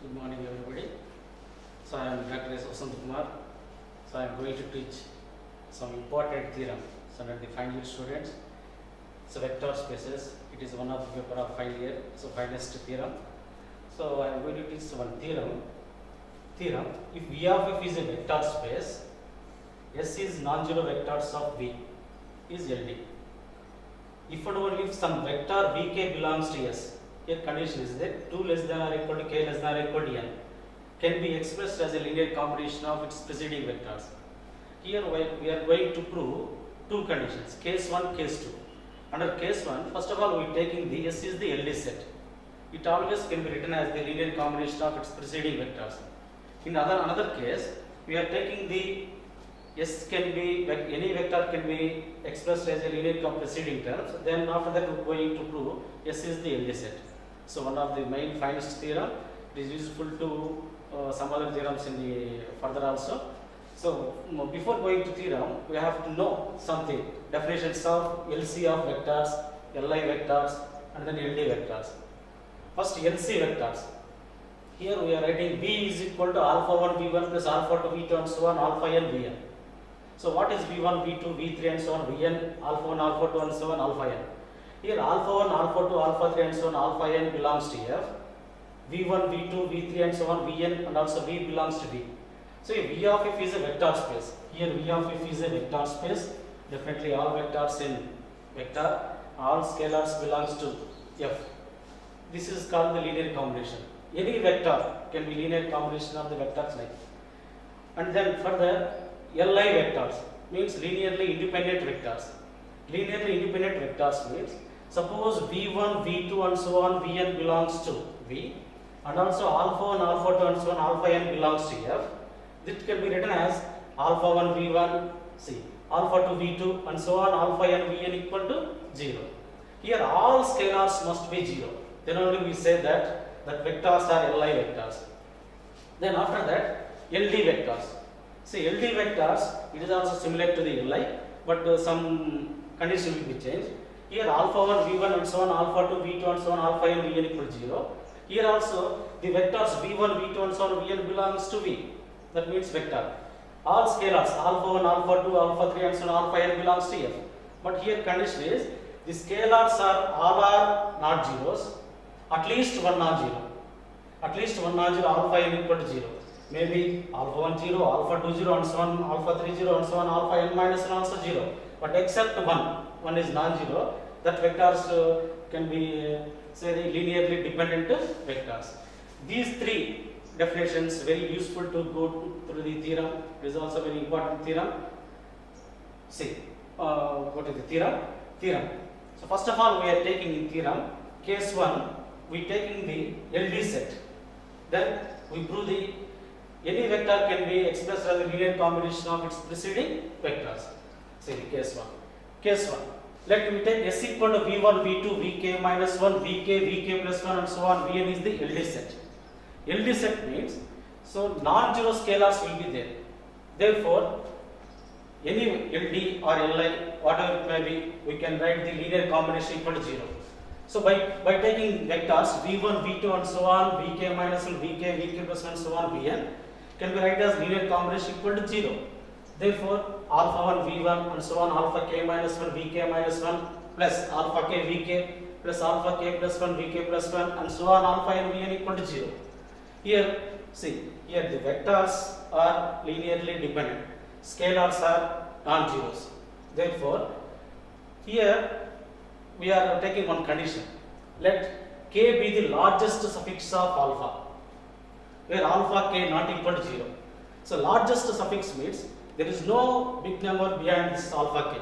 Good morning, everybody. So I am Dr. S. Vasant Kumar. So I am going to teach some important theorem. So that the final year students. So vector spaces. It is one of the paper of final year. So finest theorem. So I am going to teach one theorem. If V of f is a vector space, S is non-zero vectors of V is LD. If and only if some vector Vk belongs to S, here condition is that 2 less than or equal to k less than or equal to n can be expressed as a linear combination of its preceding vectors. Here we are going to prove two conditions, case 1, case 2. Under case 1, first of all we are taking the S is the LD set. It always can be written as the linear combination of its preceding vectors. In another case, we are taking the S can be, any vector can be expressed as a linear preceding terms. Then after that we are going to prove S is the LD set. So one of the main finest theorem. It is useful to some other theorems in the further also. So before going to theorem, we have to know something. Definitions of LC of vectors, Li vectors, and then LD vectors. First LC vectors. Here we are writing V is equal to alpha 1 V1 plus alpha 2 V2 and so on alpha n Vn. So what is V1, V2, V3 and so on Vn, alpha 1, alpha 2 and so on alpha n. Here alpha 1, alpha 2, alpha 3 and so on alpha n belongs to F. V1, V2, V3 and so on Vn and also V belongs to V. So V of f is a vector space. Here V of f is a vector space. Definitely all vectors in vector, all scalars belongs to F. This is called the linear combination. Any vector can be linear combination of the vectors like. And then further Li vectors means linearly independent vectors. Linearly independent vectors means suppose V1, V2 and so on Vn belongs to V and also alpha 1, alpha 2 and so on alpha n belongs to F. This can be written as alpha 1 V1, alpha 2 V2 and so on alpha n Vn equal to 0. Here all scalars must be 0. Then only we say that vectors are Li vectors. Then after that LD vectors. See LD vectors, it is also similar to the Li, but some condition will be changed. Here alpha 1 V1 and so on alpha 2 V2 and so on alpha n Vn equal to 0. Here also the vectors V1, V2 and so on Vn belongs to V. That means vector. All scalars alpha 1, alpha 2, alpha 3 and so on alpha n belongs to F. But here condition is the scalars all are not zeros. At least one non-zero. At least one non-zero alpha n equal to 0. Maybe alpha 1 0, alpha 2 0 and so on alpha 3 0 and so on alpha n minus 1 also 0. But except one is non-zero, that vectors can be say the linearly dependent vectors. These three definitions very useful to go through the theorem. It is also very important theorem. See, go to the theorem. So first of all we are taking in theorem case 1 we taking the LD set. Then we prove the any vector can be expressed as a linear combination of its preceding vectors. Say the case 1. Case 1. Let me take S equal to V1, V2, Vk minus 1, Vk, Vk plus 1 and so on. Vn is the LD set. LD set means, so non-zero scalars will be there. Therefore, any LD or Li, whatever it may be, we can write the linear combination equal to 0. So by taking vectors V1, V2 and so on, Vk minus 1, Vk, Vk plus 1 and so on, Vn can be written as linear combination equal to 0. Therefore, alpha 1 V1 and so on alpha k minus 1 Vk minus 1 plus alpha k Vk plus alpha k plus 1 Vk plus 1 and so on alpha n Vn equal to 0. Here, see, here the vectors are linearly dependent. Scalars are non-zeros. Therefore, here we are taking one condition. Let k be the largest suffix of alpha, where alpha k not equal to 0. So largest suffix means there is no big number behind this alpha k.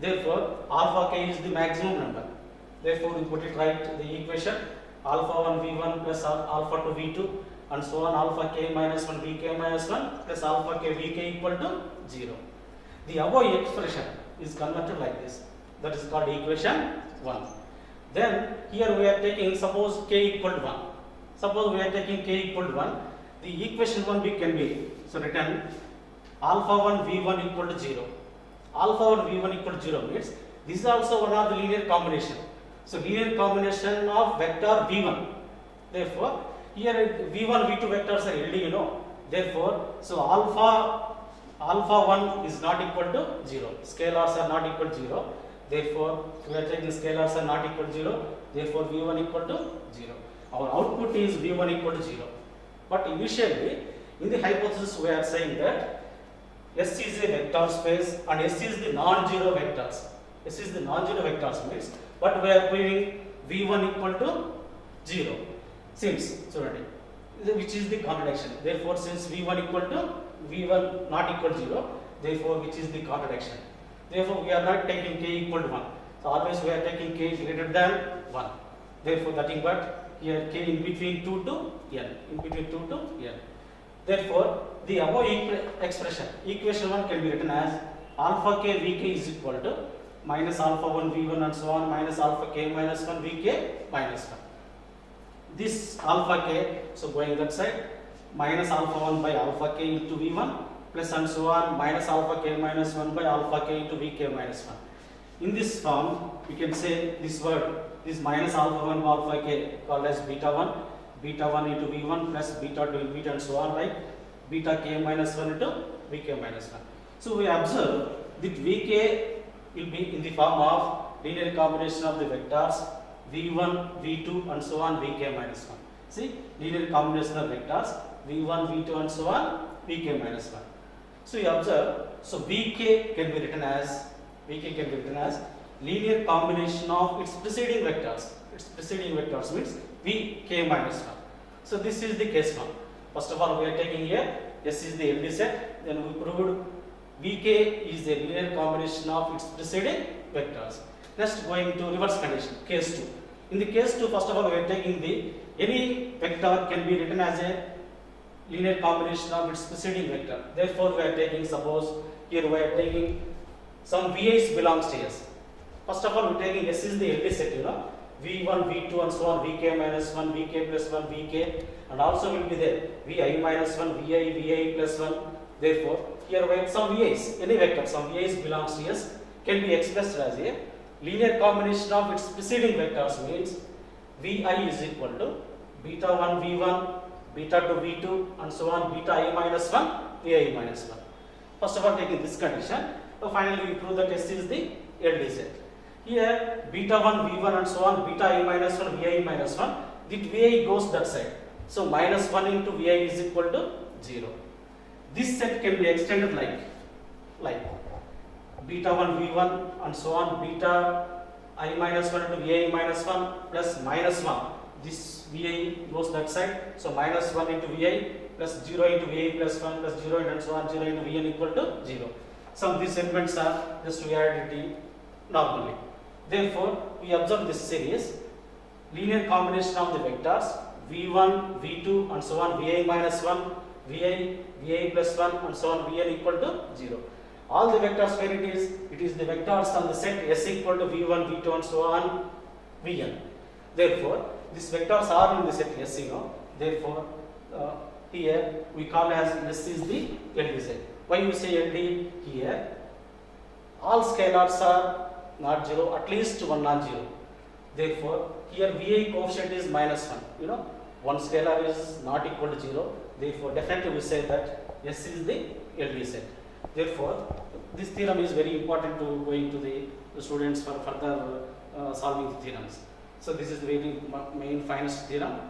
Therefore, alpha k is the maximum number. Therefore, we put it right in the equation alpha 1 V1 plus alpha 2 V2 and so on alpha k minus 1 Vk minus 1 plus alpha k Vk equal to 0. The above expression is converted like this. That is called equation 1. Then here we are taking suppose k equal to 1. Suppose we are taking k equal to 1. The equation 1 can be so written alpha 1 V1 equal to 0. Alpha 1 V1 equal to 0 means this is also one of the linear combination. So linear combination of vector V1. Therefore, here V1, V2 vectors are LD, you know. Therefore, so alpha 1 is not equal to 0. Scalars are not equal to 0. Therefore, we are taking scalars are not equal to 0. Therefore, V1 equal to 0. Our output is V1 equal to 0. But initially, in the hypothesis, we are saying that S is a vector space and S is the non-zero vectors. S is the non-zero vectors means, but we are proving V1 equal to 0. Since, sorry, which is the contradiction. Therefore, since V1 equal to V1 not equal to 0, therefore, which is the contradiction. Therefore, we are not taking K equal to 1. So, always we are taking K greater than 1. Therefore, nothing but here K in between 2 to N. In between 2 to N. Therefore, the above expression, equation 1 can be written as alpha k Vk is equal to minus alpha 1 V1 and so on minus alpha k minus 1 Vk minus 1. This alpha k, so going that side, minus alpha 1 by alpha k into V1 plus and so on minus alpha k minus 1 by alpha k into Vk minus 1. In this form, we can say this word, this minus alpha 1 by alpha k called as beta 1 into V1 plus beta 2 into beta and so on, like beta k minus 1 into Vk minus 1. So we observe that Vk will be in the form of linear combination of the vectors V1, V2 and so on Vk minus 1. See, linear combination of vectors V1, V2 and so on Vk minus 1. So you observe, so Vk can be written as linear combination of its preceding vectors. Its preceding vectors means Vk minus 1. So this is the case 1. First of all, we are taking here S is the LD set. Then we proved Vk is a linear combination of its preceding vectors. Next, going to reverse condition, case 2. In the case 2, first of all, we are taking any vector can be written as a linear combination of its preceding vector. Therefore, we are taking, suppose here we are taking some Vi's belongs to S. First of all, we are taking S is the LD set, you know. V1, V2 and so on, Vk minus 1, Vk plus 1, Vk, and also will be there Vi minus 1, Vi plus 1. Therefore, here we have some Vi's, any vector, some Vi's belongs to S can be expressed as a linear combination of its preceding vectors means Vi is equal to beta 1 V1, beta 2 V2 and so on, beta I minus 1, Vi minus 1. First of all, taking this condition, so finally we prove that S is the LD set. Here beta 1 V1 and so on, beta I minus 1, Vi minus 1, that Vi goes that side. So minus 1 into Vi is equal to 0. This set can be extended like beta 1 V1 and so on, beta I minus 1 into Vi minus 1 plus minus 1. This Vi goes that side. So minus 1 into Vi plus 0 into Vi plus 1 plus 0 and so on, 0 into Vn equal to 0. Some of these elements are just reality normally. Therefore, we observe this series, linear combination of the vectors V1, V2 and so on, Vi minus 1, Vi plus 1 and so on, Vn equal to 0. All the vectors where it is the vectors on the set S equal to V1, V2 and so on, Vn. Therefore, these vectors are in the set S, you know. Therefore, here we call as S is the LD set. Why you say LD here? All scalars are not 0, at least one non-zero. Therefore, here Vi coefficient is minus 1. You know, one scalar is not equal to 0. Therefore, definitely we say that S is the LD set. Therefore, this theorem is very important to going to the students for further solving the theorems. So, this is the very main finest theorem.